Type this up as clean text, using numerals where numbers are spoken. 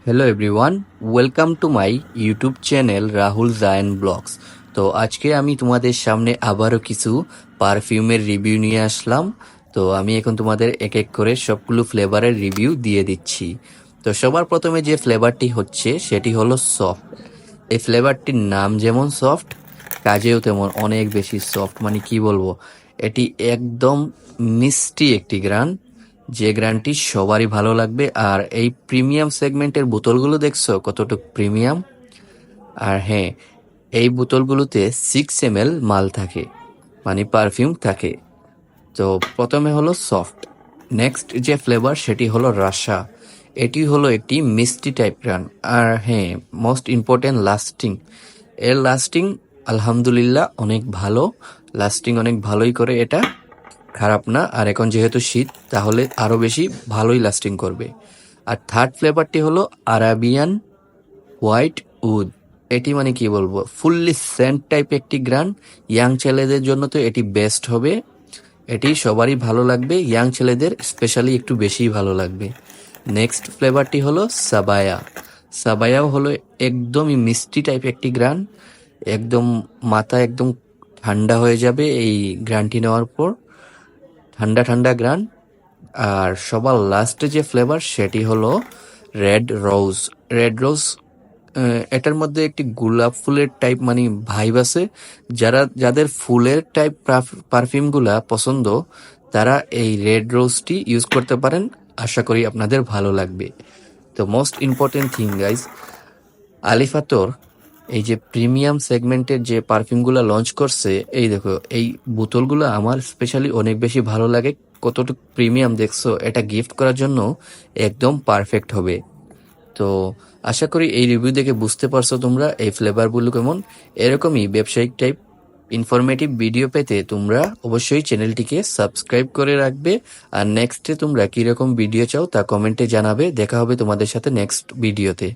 Hello everyone, welcome to my YouTube channel Rahul Jayan vlogs. তো আজকে আমি তোমাদের সামনে আবারও কিছু পারফিউমের রিভিউ নিয়ে আসলাম। তো আমি এখন তোমাদের এক এক করে সবগুলো ফ্লেভারের রিভিউ দিয়ে দিচ্ছি। তো সবার প্রথমে যে ফ্লেভারটি হচ্ছে সেটি হলো সফট। এই ফ্লেভারটির নাম যেমন সফট, কাজেও তেমন অনেক বেশি সফট। মানে কি বলবো, এটি একদম মিষ্টি একটি গ্রান, যে গ্রানটি সবারই ভালো লাগবে। আর এই প্রিমিয়াম সেগমেন্টের বোতলগুলো দেখছো কতটুকু প্রিমিয়াম। আর হ্যাঁ, এই বোতলগুলোতে 6 ml মাল থাকে, মানে পারফিউম থাকে। তো প্রথমে হলো সফট। নেক্সট যে ফ্লেভার সেটি হলো রাশা। এটি হলো একটি মিষ্টি টাইপ গ্রান। আর হ্যাঁ, মোস্ট ইম্পর্টেন্ট লাস্টিং। এর লাস্টিং আলহামদুলিল্লাহ অনেক ভালো। লাস্টিং অনেক ভালোই করে এটা, খারাপ না। আর এখন যেহেতু শীত, তাহলে আরো বেশি ভালোই লাস্টিং করবে। আর থার্ড ফ্লেভারটি হলো আরাবিয়ান হোয়াইট উড। এটি মানে কি বলবো, ফুললি সেন্ট টাইপ একটি গ্রান। ইয়াং ছেলেদের জন্য তো এটি বেস্ট হবে। এটি সবারই ভালো লাগবে, ইয়াং ছেলেদের স্পেশালি একটু বেশিই ভালো লাগবে। নেক্সট ফ্লেভারটি হলো সাবায়া। সাবায়াও হলো একদমই মিষ্টি টাইপ একটি গ্রান। একদম মাথা একদম ঠান্ডা হয়ে যাবে এই গ্রানটি নেওয়ার পর। ঠান্ডা ঠান্ডা গ্রান। আর সবার লাস্টে যে ফ্লেভার সেটি হলো রেড রোজ। রেড রোজ, এটার মধ্যে একটি গোলাপ ফুলের টাইপ মানে ভাইব আছে। যাদের ফুলের টাইপ পারফিউমগুলা পছন্দ, তারা এই রেড রোজটি ইউজ করতে পারেন। আশা করি আপনাদের ভালো লাগবে। তো মোস্ট ইম্পর্টেন্ট থিং গাইজ, আলিফাতর এই যে প্রিমিয়াম সেগমেন্টের যে পারফিউমগুলো লঞ্চ করছে, এই দেখো এই বোতলগুলো আমার স্পেশালি অনেক বেশি ভালো লাগে। কতটুকু প্রিমিয়াম দেখছো, এটা গিফট করার জন্য একদম পারফেক্ট হবে। তো আশা করি এই রিভিউ দেখে বুঝতে পারছো তোমরা এই ফ্লেভারগুলো কেমন। এরকমই ব্যবসায়িক টাইপ ইনফরমেটিভ ভিডিও পেতে তোমরা অবশ্যই চ্যানেলটিকে সাবস্ক্রাইব করে রাখবে। আর নেক্সটে তোমরা কিরকম ভিডিও চাও তা কমেন্টে জানাবে। দেখা হবে তোমাদের সাথে নেক্সট ভিডিওতে।